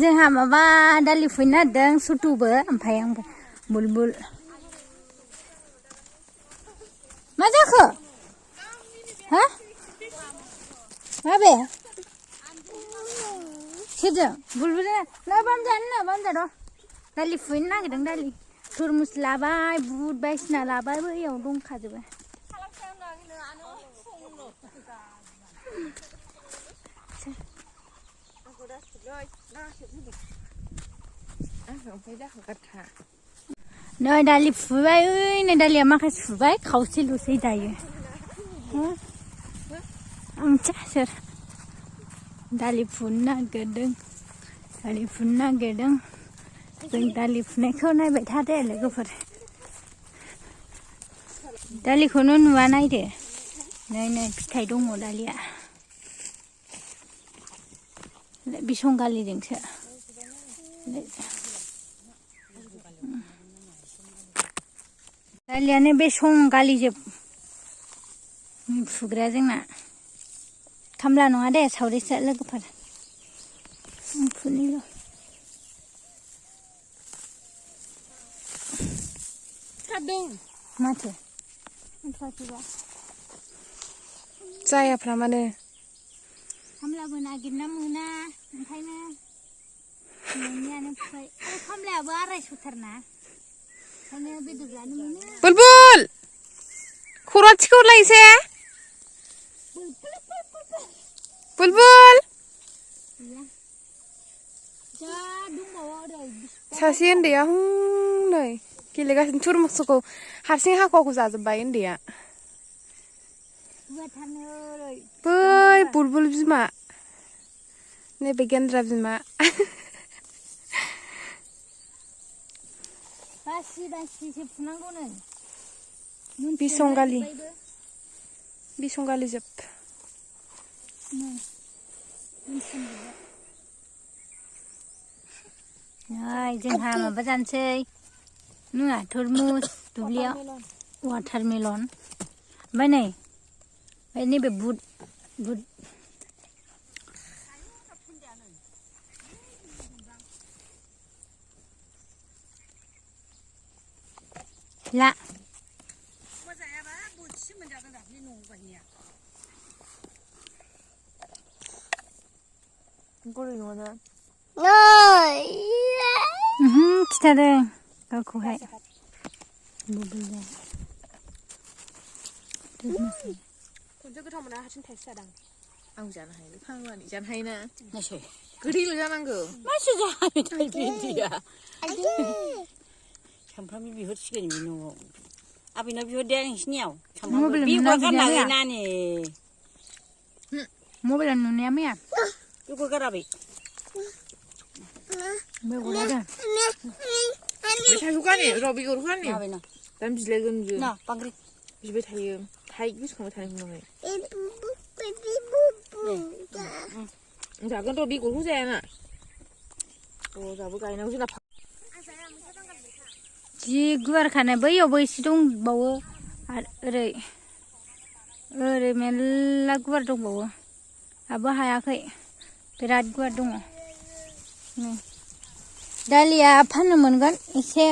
जोंहा माबा दालि फुनो नागिरदों सुथुबो ओमफ्राय आंबो बुलबुल मा जाखो हा माबे सोरजों बुलबुल ना बामजा र' दालि फुनो नागिरदों दालि तुरमुस लाबाय बुट बायदिसिना लाबाय बैयाव दंखाजोबो नै दालि फुबाय ओइ नै दालिया माखासे फुबाय खावसेल'सै दायो आं मिथिया सोर दालि फुनो नागिरदों जों दालि फुनायखौ नायबाय थादो लोगोफोर दालिखौनो नुवा नायदो नै फिथाइ दङ दालिया बिसंगालिजोंसो दालियानो बे संगालिजोब फुग्राया जोंना खामला नङा दे सावरिसो लोगोफोर फुनिल' माथो जायाफ्रा माने खामलाबो नागिरना मोना ओंखायनो मोनैयानो फुबाय खामलायाबो 250थारना ओंखायनो बेदर जानो मोनो बुलबुल खर' थिखोहरलाय एसे बुलबुल सासे उन्दैया नै गेलेगासिनो तुरमुसखौ हारसिं हाखवाखौ जाजोब्बाय उन्दैया बै बुलबुल बिमा नैबे गेन्द्रा बिमा बासिसो फुनांगौनो बिसंगालि जोब जोंहा माबा जानोसै नुवा तुरमुस दुब्लियाव वाटारमेलन ओमफ्राय नैबे बुट ला खिथादों गावखौहाय गोथाव मोना हारसिं थाइसे जादां आं जानो हायो फांनानै जानो हायोना गोदैल' जानांगौ मासि जाबाय थाइया सामफ्रामबो बिहरसिगोन बे न'आव आबैनाव बिहरदे नोंसिनियाव सामफ्रामबो बेगर गारनानै नानि मबाइलाव नुनाया मैया बेगर गाराबै बेगरा दा मेथाइखौ गाने र' बेगरखौ गाने दा बिलायगोन बियो बांग्रि बिबाय थायो थाइ गोसोखांबाय थानायखौ नोङो जागोन र' बेगरखौ जायाना जाबो गायनांगौ जोंना जि गुवारखाना बैयावबो एसे दंबावो आरो ओरै मेरला गुवार दंबावो दाबो हायाखै बिराद गुवार दङ दालिया फाननो मोनगोन एसे